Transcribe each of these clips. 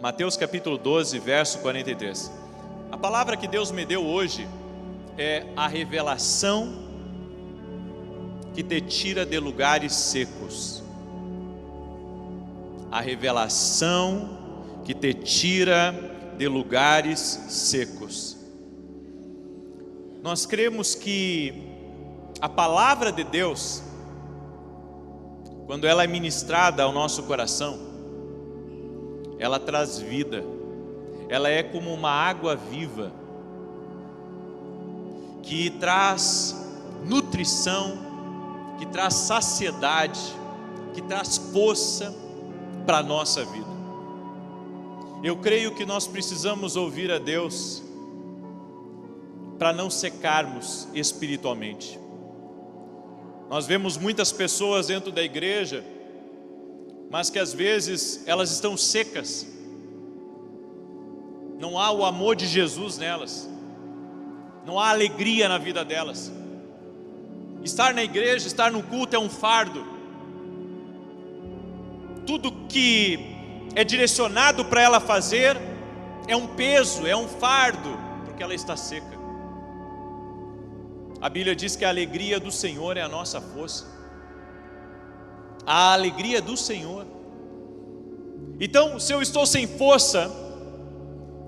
Mateus capítulo 12, verso 43. A palavra que Deus me deu hoje é a revelação que te tira de lugares secos. A revelação que te tira de lugares secos. Nós cremos que a palavra de Deus, quando ela é ministrada ao nosso coração, ela traz vida. Ela é como uma água viva que traz nutrição, que traz saciedade, que traz força para a nossa vida. Eu creio que nós precisamos ouvir a Deus para não secarmos espiritualmente. Nós vemos muitas pessoas dentro da igreja, mas que às vezes elas estão secas. Não há o amor de Jesus nelas. Não há alegria na vida delas. Estar na igreja, estar no culto é um fardo. Tudo que é direcionado para ela fazer é um peso, é um fardo, porque ela está seca. A Bíblia diz que a alegria do Senhor é a nossa força. A alegria do Senhor. Então, se eu estou sem força,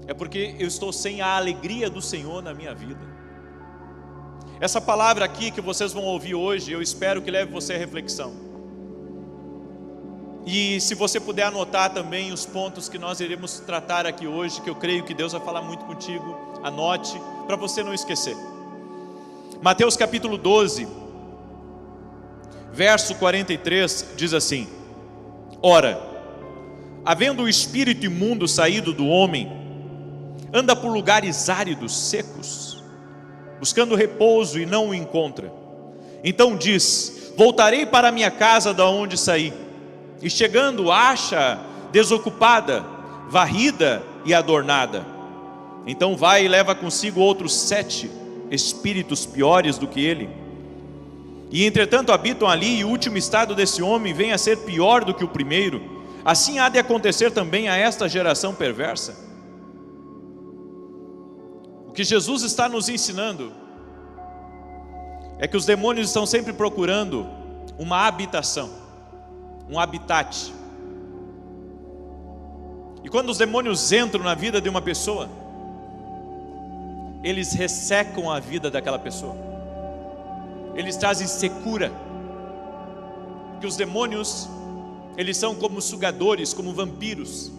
é porque eu estou sem a alegria do Senhor na minha vida. Essa palavra aqui que vocês vão ouvir hoje, eu espero que leve você à reflexão. E se você puder anotar também os pontos que nós iremos tratar aqui hoje, que eu creio que Deus vai falar muito contigo, anote, para você não esquecer. Mateus capítulo 12, verso 43, diz assim: Ora, havendo o espírito imundo saído do homem, anda por lugares áridos, secos, buscando repouso e não o encontra. Então diz: voltarei para a minha casa da onde saí. E chegando, acha desocupada, varrida e adornada. Então vai e leva consigo outros 7 espíritos piores do que ele. E entretanto habitam ali, e o último estado desse homem vem a ser pior do que o primeiro. Assim há de acontecer também a esta geração perversa. O que Jesus está nos ensinando é que os demônios estão sempre procurando uma habitação, um habitat. E quando os demônios entram na vida de uma pessoa, eles ressecam a vida daquela pessoa. Eles trazem secura. Que os demônios, eles são como sugadores, como vampiros.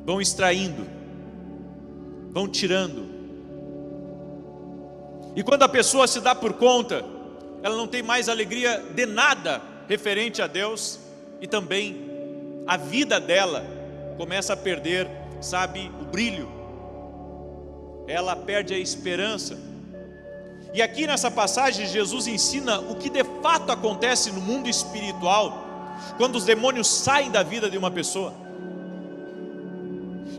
Vão extraindo, vão tirando. E quando a pessoa se dá por conta, ela não tem mais alegria de nada referente a Deus. E também a vida dela começa a perder, sabe, o brilho. Ela perde a esperança. E aqui nessa passagem Jesus ensina o que de fato acontece no mundo espiritual quando os demônios saem da vida de uma pessoa.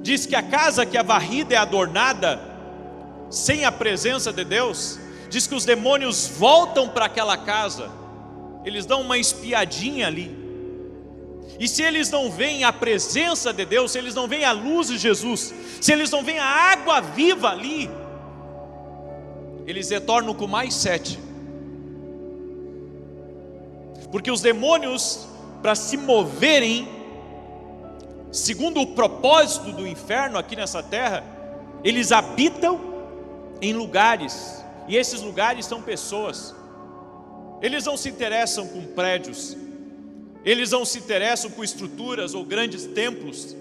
Diz que a casa que é varrida é adornada sem a presença de Deus. Diz que os demônios voltam para aquela casa, eles dão uma espiadinha ali. E se eles não veem a presença de Deus, se eles não veem a luz de Jesus, se eles não veem a água viva ali, eles retornam com mais 7. Porque os demônios, para se moverem segundo o propósito do inferno aqui nessa terra, eles habitam em lugares, e esses lugares são pessoas. Eles não se interessam com prédios, eles não se interessam com estruturas ou grandes templos.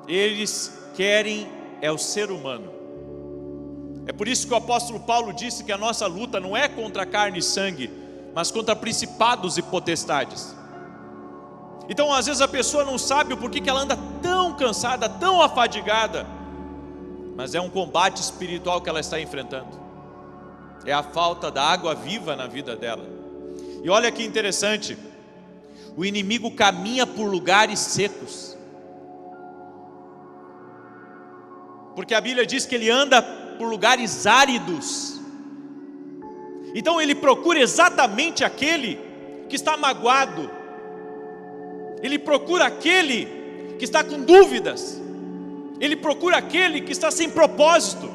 Eles querem é o ser humano. É por isso que o apóstolo Paulo disse que a nossa luta não é contra carne e sangue, mas contra principados e potestades. Então às vezes a pessoa não sabe o porquê que ela anda tão cansada, tão afadigada, mas é um combate espiritual que ela está enfrentando. É a falta da água viva na vida dela. E olha que interessante, o inimigo caminha por lugares secos, porque a Bíblia diz que ele anda por lugares áridos. Então ele procura exatamente aquele que está magoado, ele procura aquele que está com dúvidas, ele procura aquele que está sem propósito,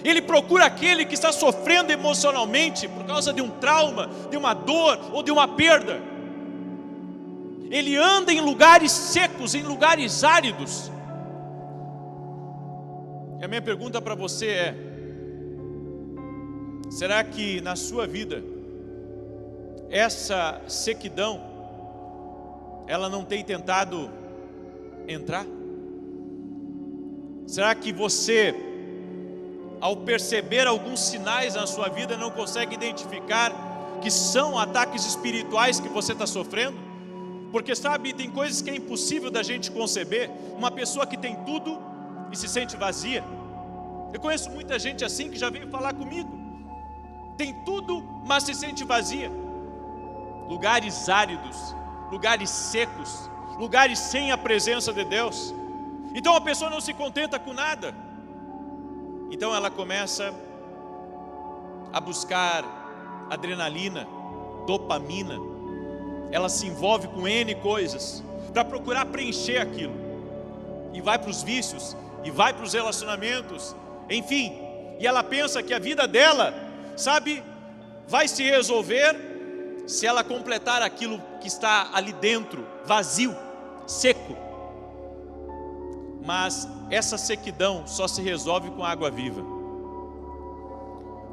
ele procura aquele que está sofrendo emocionalmente por causa de um trauma, de uma dor ou de uma perda. Ele anda em lugares secos, em lugares áridos. E a minha pergunta para você é: será que na sua vida essa sequidão ela não tem tentado entrar? Será que você, ao perceber alguns sinais na sua vida, não consegue identificar que são ataques espirituais que você está sofrendo? Porque sabe, tem coisas que é impossível da gente conceber. Uma pessoa que tem tudo e se sente vazia. Eu conheço muita gente assim que já veio falar comigo. Tem tudo, mas se sente vazia. Lugares áridos, lugares secos, lugares sem a presença de Deus. Então a pessoa não se contenta com nada. Então ela começa a buscar adrenalina, dopamina. Ela se envolve com N coisas para procurar preencher aquilo. E vai para os vícios, e vai para os relacionamentos, enfim. E ela pensa que a vida dela, sabe, vai se resolver se ela completar aquilo que está ali dentro, vazio, seco. Mas essa sequidão só se resolve com água viva.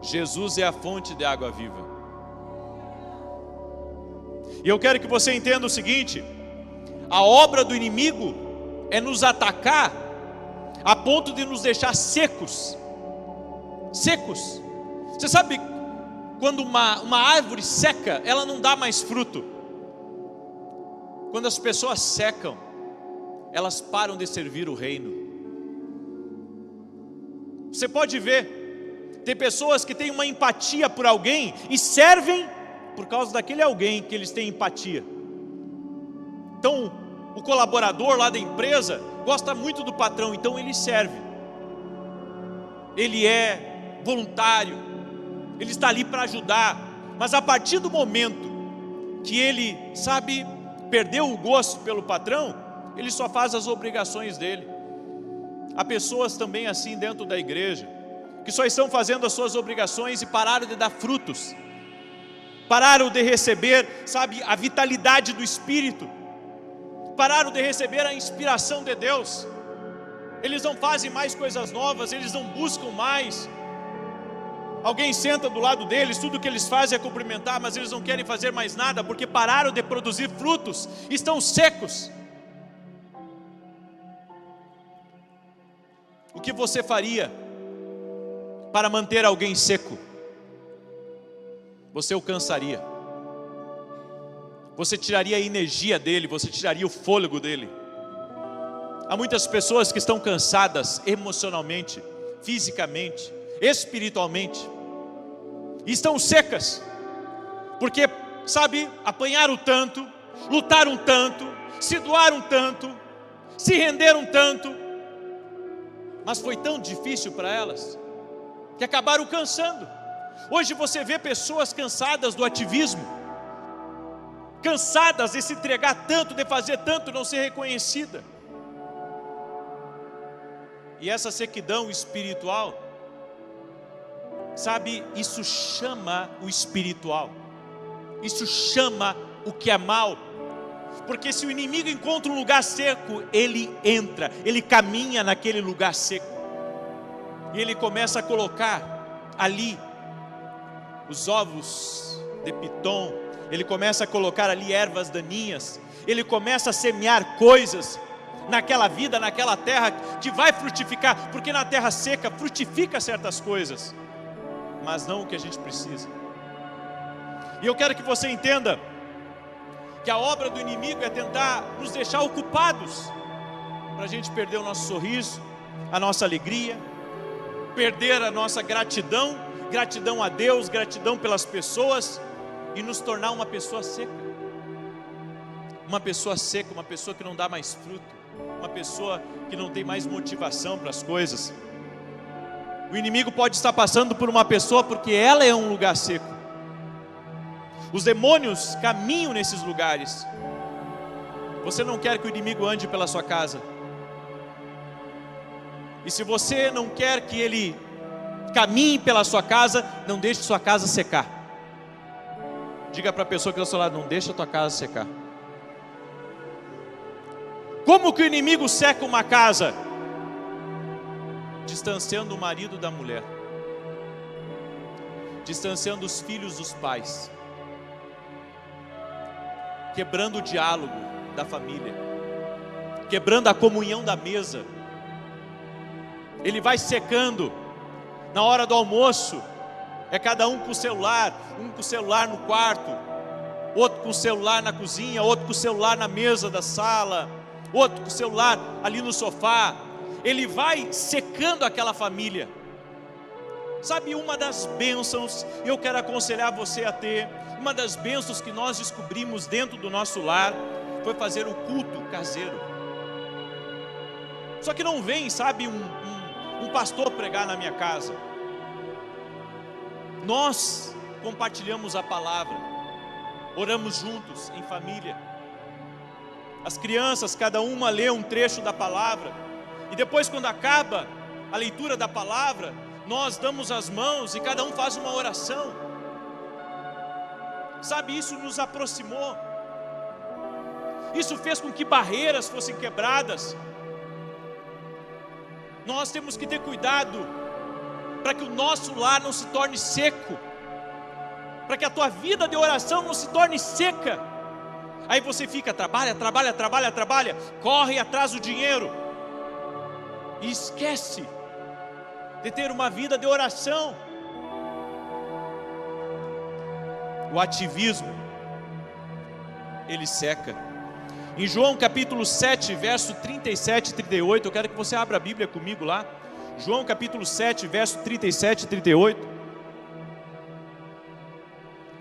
Jesus é a fonte de água viva. E eu quero que você entenda o seguinte: a obra do inimigo é nos atacar a ponto de nos deixar secos. Secos. Você sabe, quando uma árvore seca, ela não dá mais fruto. Quando as pessoas secam, elas param de servir o reino. Você pode ver, tem pessoas que têm uma empatia por alguém e servem por causa daquele alguém que eles têm empatia. Então, o colaborador lá da empresa gosta muito do patrão, então ele serve. Ele é voluntário, ele está ali para ajudar. Mas a partir do momento que ele, sabe, perdeu o gosto pelo patrão, ele só faz as obrigações dele. Há pessoas também assim dentro da igreja, que só estão fazendo as suas obrigações e pararam de dar frutos. Pararam de receber, sabe, a vitalidade do Espírito. Pararam de receber a inspiração de Deus. Eles não fazem mais coisas novas, eles não buscam mais. Alguém senta do lado deles, tudo que eles fazem é cumprimentar, mas eles não querem fazer mais nada, porque pararam de produzir frutos, estão secos. O que você faria para manter alguém seco? Você o cansaria. Você tiraria a energia dele, você tiraria o fôlego dele. Há muitas pessoas que estão cansadas emocionalmente, fisicamente, espiritualmente, e estão secas, porque, sabe, apanharam tanto, lutaram tanto, se doaram tanto, se renderam tanto, mas foi tão difícil para elas, que acabaram cansando. Hoje você vê pessoas cansadas do ativismo, cansadas de se entregar tanto, de fazer tanto, não ser reconhecida. E essa sequidão espiritual, sabe, isso chama o espiritual, isso chama o que é mal. Porque se o inimigo encontra um lugar seco, ele entra, ele caminha naquele lugar seco, e ele começa a colocar ali os ovos de Pitom, ele começa a colocar ali ervas daninhas, ele começa a semear coisas naquela vida, naquela terra que vai frutificar, porque na terra seca frutifica certas coisas, mas não o que a gente precisa. E eu quero que você entenda que a obra do inimigo é tentar nos deixar ocupados, para a gente perder o nosso sorriso, a nossa alegria, perder a nossa gratidão, gratidão a Deus, gratidão pelas pessoas, e nos tornar uma pessoa seca. Uma pessoa seca, uma pessoa que não dá mais fruto, uma pessoa que não tem mais motivação para as coisas. O inimigo pode estar passando por uma pessoa porque ela é um lugar seco. Os demônios caminham nesses lugares. Você não quer que o inimigo ande pela sua casa. E se você não quer que ele caminhe pela sua casa, não deixe sua casa secar. Diga para a pessoa que está ao seu lado: não deixa a tua casa secar. Como que o inimigo seca uma casa? Distanciando o marido da mulher, distanciando os filhos dos pais, quebrando o diálogo da família, quebrando a comunhão da mesa. Ele vai secando. Na hora do almoço, é cada um com o celular, um com o celular no quarto, outro com o celular na cozinha, outro com o celular na mesa da sala, outro com o celular ali no sofá. Ele vai secando aquela família. Sabe, uma das bênçãos, eu quero aconselhar você a ter, uma das bênçãos que nós descobrimos dentro do nosso lar, foi fazer o culto caseiro. Só que não vem, sabe, um pastor pregar na minha casa. Nós compartilhamos a palavra, oramos juntos em família. As crianças, cada uma lê um trecho da palavra, e depois, quando acaba a leitura da palavra, nós damos as mãos e cada um faz uma oração. Sabe, isso nos aproximou. Isso fez com que barreiras fossem quebradas. Nós temos que ter cuidado para que o nosso lar não se torne seco, para que a tua vida de oração não se torne seca. Aí você fica, trabalha, corre atrás do dinheiro e esquece de ter uma vida de oração. O ativismo, ele seca. Em João capítulo 7, verso 37 e 38, eu quero que você abra a Bíblia comigo lá. João capítulo 7, verso 37 e 38.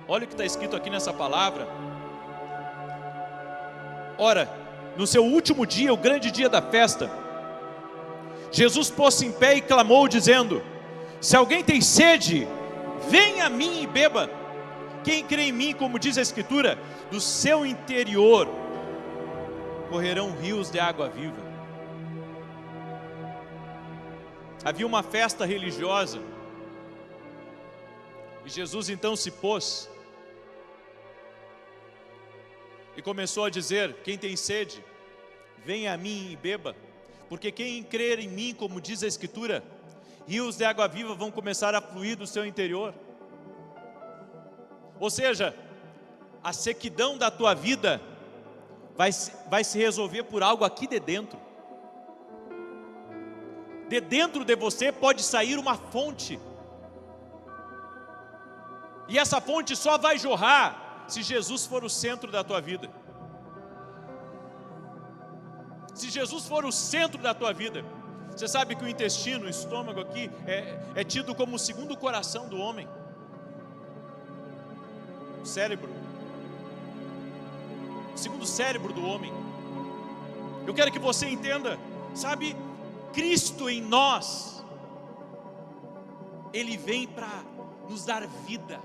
Olha o que está escrito aqui nessa palavra. Ora, no seu último dia, o grande dia da festa, Jesus pôs-se em pé e clamou, dizendo: se alguém tem sede, venha a mim e beba. Quem crê em mim, como diz a Escritura, do seu interior correrão rios de água viva. Havia uma festa religiosa, e Jesus então se pôs e começou a dizer: quem tem sede, venha a mim e beba, porque quem crer em mim, como diz a Escritura, rios de água viva vão começar a fluir do seu interior. Ou seja, a sequidão da tua vida vai se resolver por algo aqui de dentro. De dentro de você pode sair uma fonte, e essa fonte só vai jorrar se Jesus for o centro da tua vida. Se Jesus for o centro da tua vida. Você sabe que o intestino, o estômago aqui, é tido como o segundo coração do homem. O cérebro, o segundo cérebro do homem. Eu quero que você entenda, sabe, Cristo em nós, Ele vem para nos dar vida.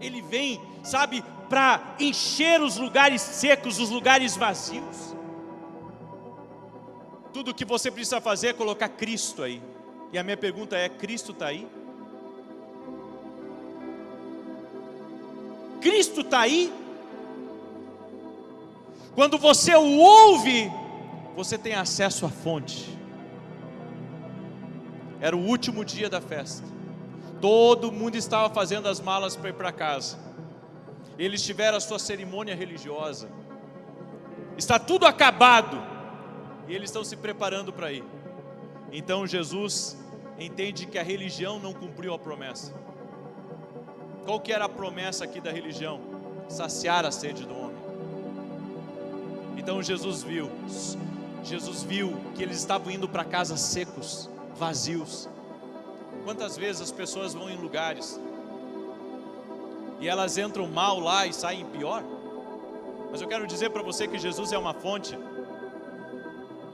Ele vem, sabe, para encher os lugares secos, os lugares vazios. Tudo que você precisa fazer é colocar Cristo aí. E a minha pergunta é: Cristo está aí? Cristo está aí? Quando você o ouve, você tem acesso à fonte. Era o último dia da festa. Todo mundo estava fazendo as malas para ir para casa. Eles tiveram a sua cerimônia religiosa. Está tudo acabado. E eles estão se preparando para ir. Então Jesus entende que a religião não cumpriu a promessa. Qual que era a promessa aqui da religião? Saciar a sede do homem. Então Jesus viu que eles estavam indo para casa secos, vazios. Quantas vezes as pessoas vão em lugares e elas entram mal lá e saem pior? Mas eu quero dizer para você que Jesus é uma fonte.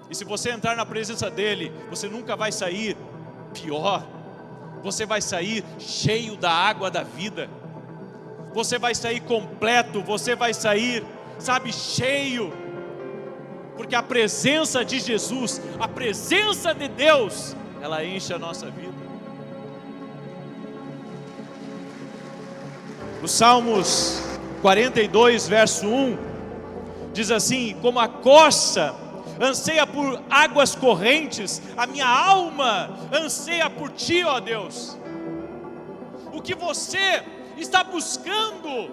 E se você entrar na presença dele, você nunca vai sair pior. Você vai sair cheio da água da vida. Você vai sair completo, você vai sair, sabe, cheio. Porque a presença de Jesus, a presença de Deus, ela enche a nossa vida. Os Salmos 42, verso 1, diz assim: como a corça anseia por águas correntes, a minha alma anseia por ti, ó Deus. O que você está buscando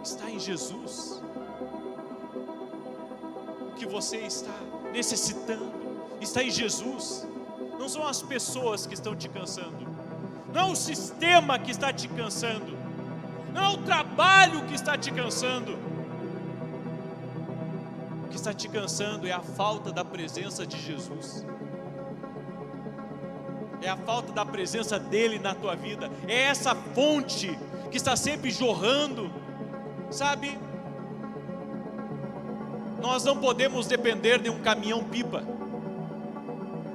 está em Jesus. O que você está necessitando está em Jesus. Não são as pessoas que estão te cansando, não é o sistema que está te cansando, não é o trabalho que está te cansando. O que está te cansando é a falta da presença de Jesus, é a falta da presença dele na tua vida, é essa fonte que está sempre jorrando, sabe? Nós não podemos depender de um caminhão-pipa.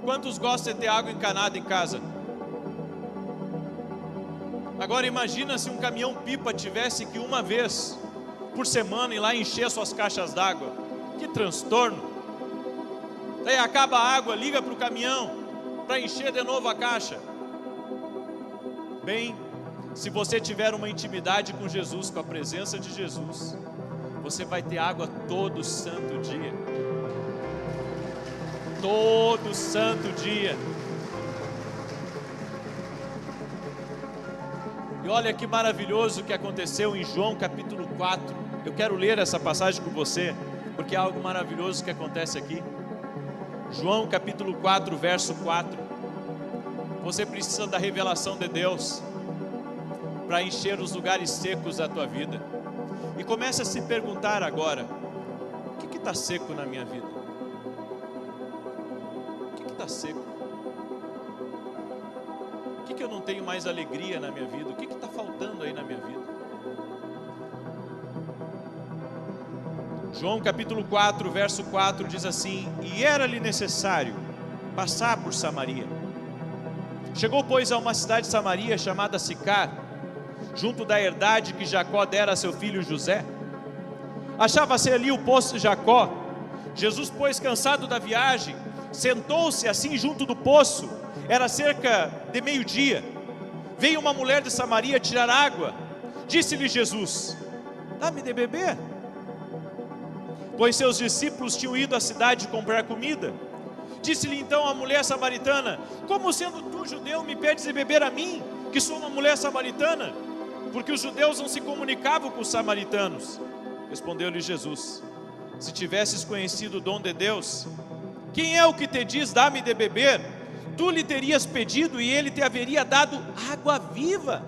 Quantos gostam de ter água encanada em casa? Agora imagina se um caminhão-pipa tivesse que uma vez por semana ir lá encher suas caixas d'água. Que transtorno! Daí acaba a água, liga para o caminhão para encher de novo a caixa. Bem, se você tiver uma intimidade com Jesus, com a presença de Jesus, você vai ter água todo santo dia. Todo santo dia. E olha que maravilhoso que aconteceu em João capítulo 4. Eu quero ler essa passagem com você, porque é algo maravilhoso que acontece aqui. João capítulo 4, verso 4. Você precisa da revelação de Deus para encher os lugares secos da tua vida. E comece a se perguntar agora: o que está seco na minha vida? O que está seco? O que eu não tenho mais alegria na minha vida? O que está faltando aí na minha vida? João capítulo 4, verso 4 diz assim: e era-lhe necessário passar por Samaria. Chegou, pois, a uma cidade de Samaria chamada Sicar, junto da herdade que Jacó dera a seu filho José. Achava-se ali o poço de Jacó. Jesus, pois, cansado da viagem, sentou-se assim junto do poço. Era cerca de meio-dia. Veio uma mulher de Samaria tirar água. Disse-lhe Jesus: dá-me de beber. Pois seus discípulos tinham ido à cidade comprar comida. Disse-lhe então a mulher samaritana: como sendo tu judeu me pedes de beber a mim, que sou uma mulher samaritana? Porque os judeus não se comunicavam com os samaritanos. Respondeu-lhe Jesus: se tivesses conhecido o dom de Deus, quem é o que te diz dá-me de beber? Tu lhe terias pedido e ele te haveria dado água viva.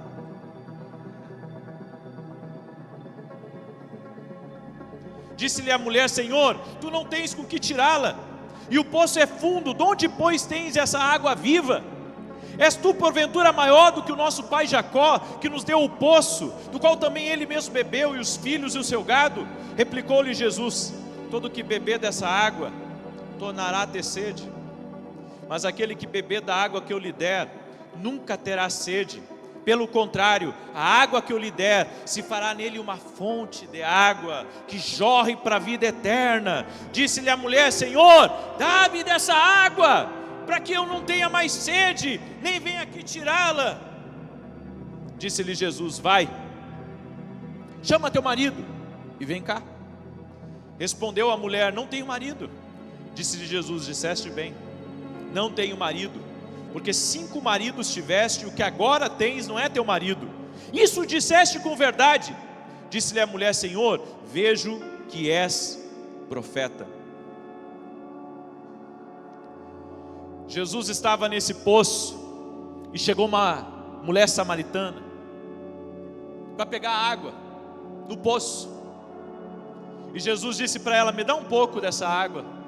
Disse-lhe a mulher: Senhor, tu não tens com que tirá-la, e o poço é fundo, de onde pois tens essa água viva? És tu porventura maior do que o nosso pai Jacó, que nos deu o poço, do qual também ele mesmo bebeu, e os filhos e o seu gado? Replicou-lhe Jesus: todo que beber dessa água tornará a ter sede, mas aquele que beber da água que eu lhe der nunca terá sede. Pelo contrário, a água que eu lhe der se fará nele uma fonte de água que jorre para a vida eterna. Disse-lhe a mulher: Senhor, dá-me dessa água, para que eu não tenha mais sede, nem venha aqui tirá-la. Disse-lhe Jesus: vai, chama teu marido e vem cá. Respondeu a mulher: não tenho marido. Disse-lhe Jesus: disseste bem, não tenho marido, porque 5 maridos tiveste, e o que agora tens não é teu marido. Isso disseste com verdade. Disse-lhe a mulher: Senhor, vejo que és profeta. Jesus estava nesse poço, e chegou uma mulher samaritana para pegar água no poço. E Jesus disse para ela: me dá um pouco dessa água.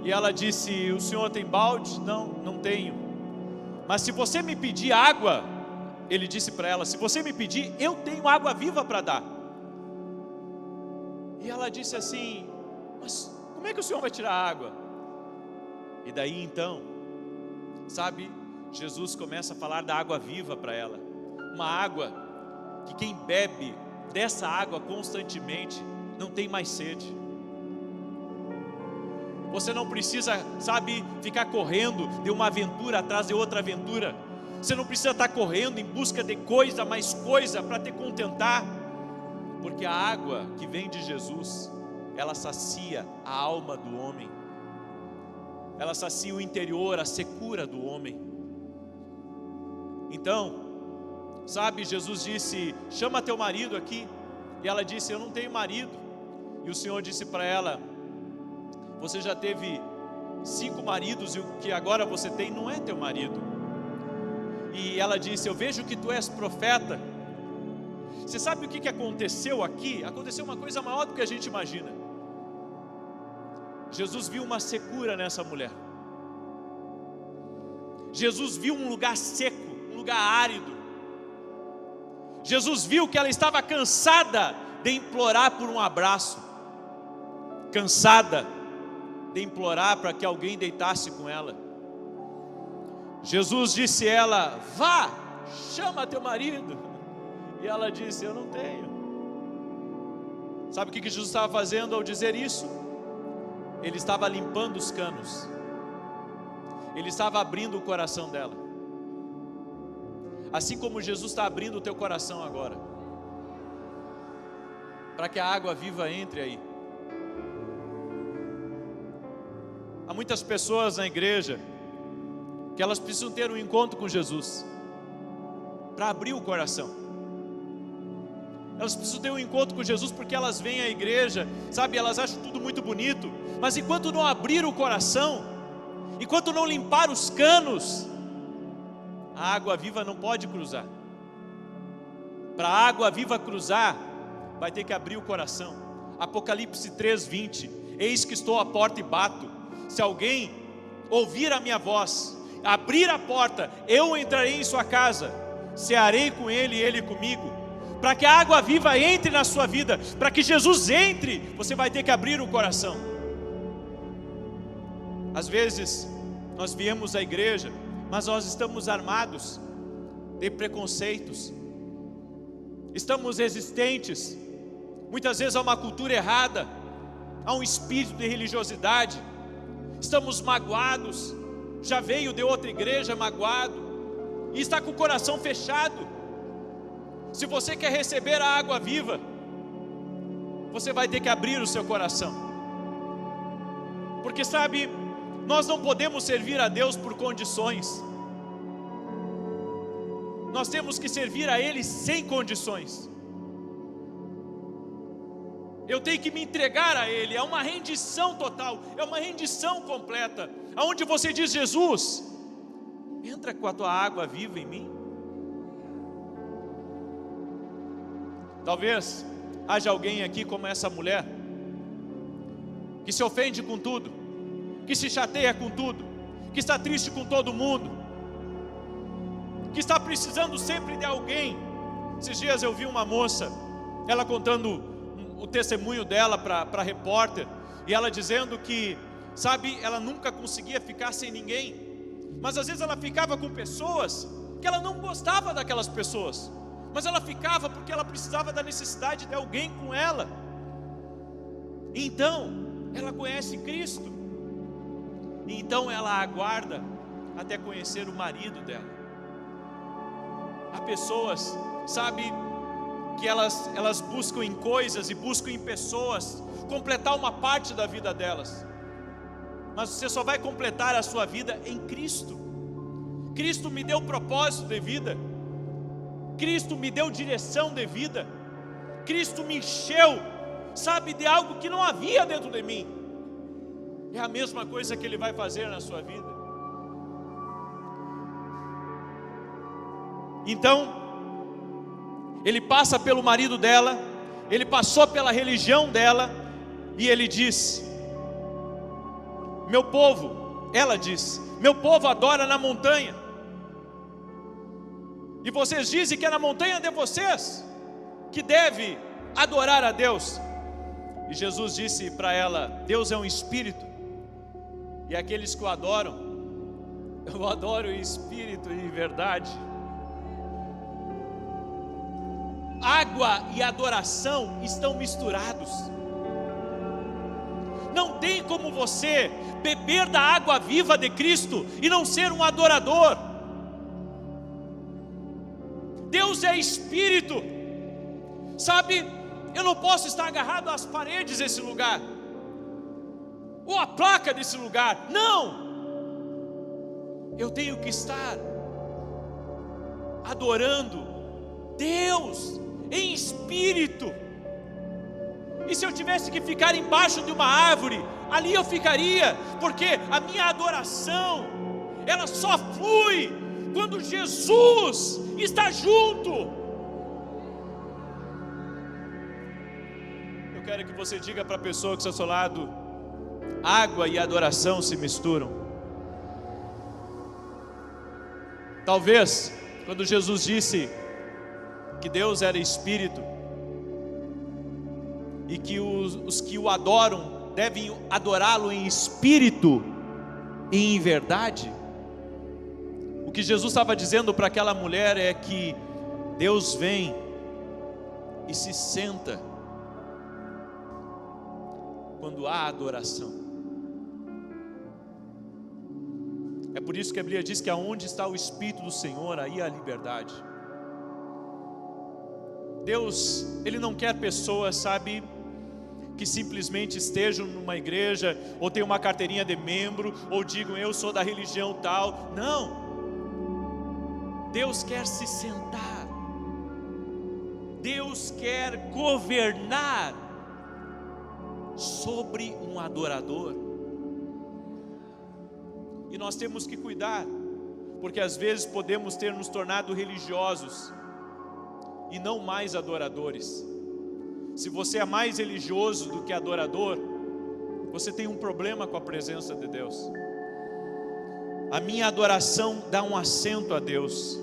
E ela disse: o senhor tem balde? Não, não tenho. Mas se você me pedir água, ele disse para ela: se você me pedir, eu tenho água viva para dar. E ela disse assim: mas como é que o senhor vai tirar a água? E daí então, sabe, Jesus começa a falar da água viva para ela. Uma água que quem bebe dessa água constantemente não tem mais sede. Você não precisa, ficar correndo de uma aventura atrás de outra aventura. Você não precisa estar correndo em busca de coisa, mais coisa para te contentar. Porque a água que vem de Jesus, ela sacia a alma do homem. Ela sacia o interior, a secura do homem. Então, Jesus disse: chama teu marido aqui. E ela disse: eu não tenho marido. E o Senhor disse para ela: você já teve 5 maridos e o que agora você tem não é teu marido. E ela disse: eu vejo que tu és profeta. Você sabe o que aconteceu aqui? Aconteceu uma coisa maior do que a gente imagina. Jesus viu uma secura nessa mulher. Jesus viu um lugar seco, um lugar árido. Jesus viu que ela estava cansada de implorar por um abraço, cansada de implorar para que alguém deitasse com ela. Jesus disse a ela: vá, chama teu marido. E ela disse: eu não tenho. Sabe o que Jesus estava fazendo ao dizer isso? Ele estava limpando os canos. Ele estava abrindo o coração dela. Assim como Jesus está abrindo o teu coração agora, para que a água viva entre aí. Há muitas pessoas na igreja que elas precisam ter um encontro com Jesus para abrir o coração. Elas precisam ter um encontro com Jesus porque elas vêm à igreja, elas acham tudo muito bonito, mas enquanto não abrir o coração, enquanto não limpar os canos, a água viva não pode cruzar. Para a água viva cruzar, vai ter que abrir o coração. Apocalipse 3:20: eis que estou à porta e bato. Se alguém ouvir a minha voz, abrir a porta, eu entrarei em sua casa, cearei com ele e ele comigo. Para que a água viva entre na sua vida, para que Jesus entre, você vai ter que abrir o coração. Às vezes nós viemos à igreja, mas nós estamos armados de preconceitos, estamos resistentes, muitas vezes a uma cultura errada, a um espírito de religiosidade. Estamos magoados, já veio de outra igreja magoado, e está com o coração fechado. Se você quer receber a água viva, você vai ter que abrir o seu coração. Porque nós não podemos servir a Deus por condições. Nós temos que servir a Ele sem condições. Eu tenho que me entregar a Ele. É uma rendição total, é uma rendição completa, aonde você diz: Jesus, entra com a tua água viva em mim. Talvez haja alguém aqui como essa mulher, que se ofende com tudo, que se chateia com tudo, que está triste com todo mundo, que está precisando sempre de alguém. Esses dias eu vi uma moça, ela contando o testemunho dela para repórter, e ela dizendo que, ela nunca conseguia ficar sem ninguém, mas às vezes ela ficava com pessoas que ela não gostava daquelas pessoas, mas ela ficava porque ela precisava da necessidade de alguém com ela. Então ela conhece Cristo, e então ela aguarda até conhecer o marido dela. Há pessoas, que elas buscam em coisas e buscam em pessoas completar uma parte da vida delas, mas você só vai completar a sua vida em Cristo. Cristo me deu propósito de vida, Cristo me deu direção de vida, Cristo me encheu, de algo que não havia dentro de mim. É a mesma coisa que Ele vai fazer na sua vida. Então, Ele passa pelo marido dela, Ele passou pela religião dela, e Ele diz: meu povo, ela diz, meu povo adora na montanha, e vocês dizem que é na montanha de vocês que deve adorar a Deus. E Jesus disse para ela: Deus é um espírito, e aqueles que o adoram, eu adoro em espírito e em verdade. Água e adoração estão misturados. Não tem como você beber da água viva de Cristo e não ser um adorador. Deus é Espírito. Sabe, eu não posso estar agarrado às paredes desse lugar, ou à placa desse lugar. Não! Eu tenho que estar adorando Deus em espírito. E se eu tivesse que ficar embaixo de uma árvore, ali eu ficaria, porque a minha adoração, ela só flui quando Jesus está junto. Eu quero que você diga para a pessoa que está ao seu lado: água e adoração se misturam. Talvez, quando Jesus disse que Deus era Espírito, e que os que o adoram devem adorá-lo em espírito e em verdade, o que Jesus estava dizendo para aquela mulher é que Deus vem e se senta quando há adoração. É por isso que a Bíblia diz que aonde está o Espírito do Senhor, aí há liberdade. Deus, Ele não quer pessoas, sabe, que simplesmente estejam numa igreja, ou tenham uma carteirinha de membro, ou digam eu sou da religião tal. Não, Deus quer se sentar, Deus quer governar sobre um adorador. E nós temos que cuidar, porque às vezes podemos ter nos tornado religiosos e não mais adoradores. Se você é mais religioso do que adorador, você tem um problema com a presença de Deus. A minha adoração dá um assento a Deus,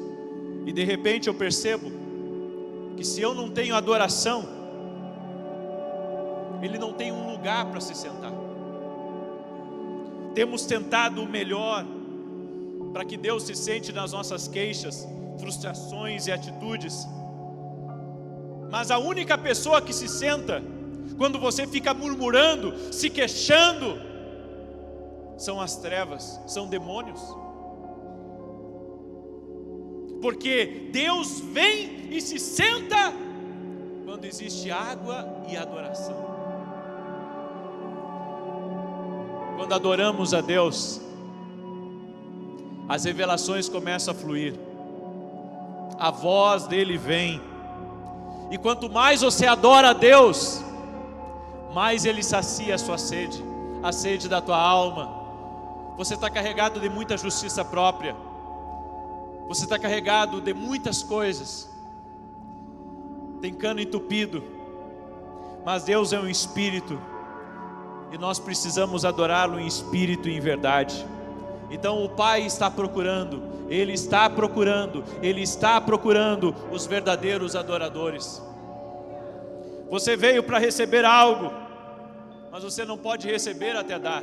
e de repente eu percebo que se eu não tenho adoração, Ele não tem um lugar para se sentar. Temos tentado o melhor para que Deus se sente nas nossas queixas, frustrações e atitudes, mas a única pessoa que se senta quando você fica murmurando, se queixando, são as trevas, são demônios. Porque Deus vem e se senta quando existe água e adoração. Quando adoramos a Deus, as revelações começam a fluir, a voz dele vem. E quanto mais você adora a Deus, mais Ele sacia a sua sede, a sede da tua alma. Você está carregado de muita justiça própria, você está carregado de muitas coisas, tem cano entupido, mas Deus é um Espírito, e nós precisamos adorá-lo em espírito e em verdade. Então o Pai está procurando, Ele está procurando os verdadeiros adoradores. Você veio para receber algo, mas você não pode receber até dar.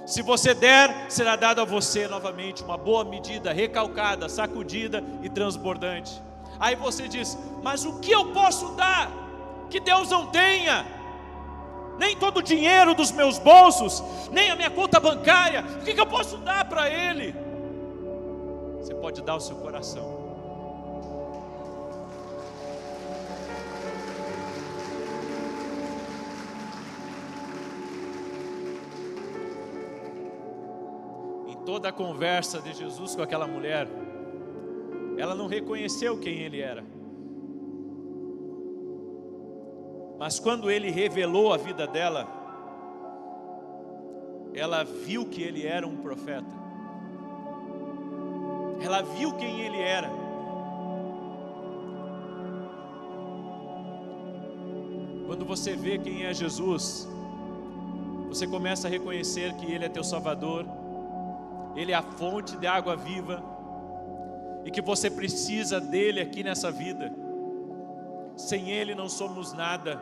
Se você der, será dado a você novamente uma boa medida, recalcada, sacudida e transbordante. Aí você diz: mas o que eu posso dar que Deus não tenha? Nem todo o dinheiro dos meus bolsos, nem a minha conta bancária, o que eu posso dar para Ele? Você pode dar o seu coração. Em toda a conversa de Jesus com aquela mulher, ela não reconheceu quem Ele era. Mas quando Ele revelou a vida dela, ela viu que Ele era um profeta. Ela viu quem Ele era. Quando você vê quem é Jesus, você começa a reconhecer que Ele é teu Salvador, Ele é a fonte de água viva, e que você precisa dEle aqui nessa vida. Sem Ele não somos nada,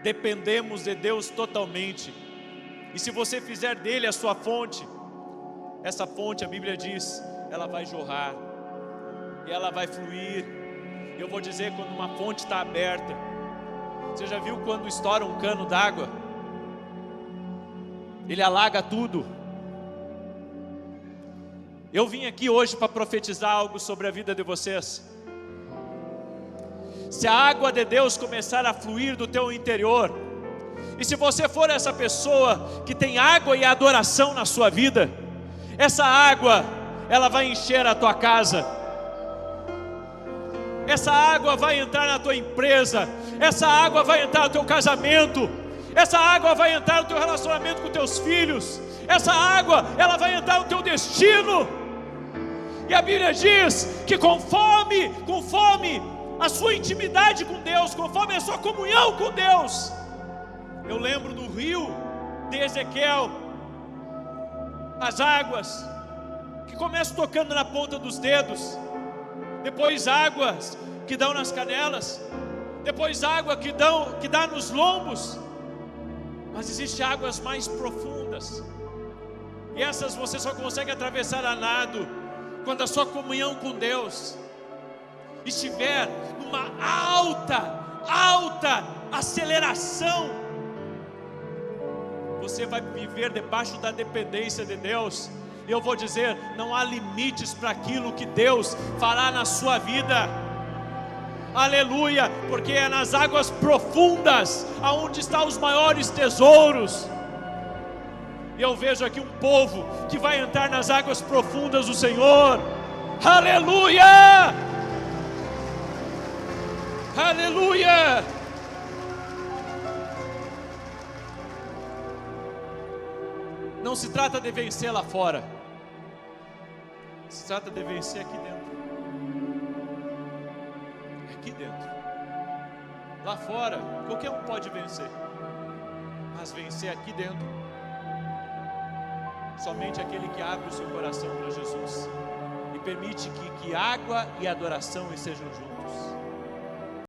dependemos de Deus totalmente. E se você fizer dEle a sua fonte, essa fonte, a Bíblia diz, ela vai jorrar, e ela vai fluir. Eu vou dizer, quando uma fonte está aberta, você já viu quando estoura um cano d'água? ele alaga tudo. Eu vim aqui hoje para profetizar algo sobre a vida de vocês. Se a água de Deus começar a fluir do teu interior, e se você for essa pessoa que tem água e adoração na sua vida, essa água, ela vai encher a tua casa, essa água vai entrar na tua empresa, essa água vai entrar no teu casamento, essa água vai entrar no teu relacionamento com teus filhos, essa água, ela vai entrar no teu destino. E a Bíblia diz que conforme a sua intimidade com Deus, conforme a sua comunhão com Deus, eu lembro do rio de Ezequiel, as águas que começam tocando na ponta dos dedos, depois águas que dão nas canelas, depois água que dá nos lombos, mas existem águas mais profundas, e essas você só consegue atravessar a nado, quando a sua comunhão com Deus estiver numa alta aceleração. Você vai viver debaixo da dependência de Deus. E eu vou dizer, não há limites para aquilo que Deus fará na sua vida. Aleluia, porque é nas águas profundas aonde estão os maiores tesouros. E eu vejo aqui um povo que vai entrar nas águas profundas do Senhor. Aleluia! Aleluia! Não se trata de vencer lá fora, se trata de vencer aqui dentro. Aqui dentro. Lá fora, qualquer um pode vencer, mas vencer aqui dentro, somente aquele que abre o seu coração para Jesus e permite que água e adoração estejam juntos.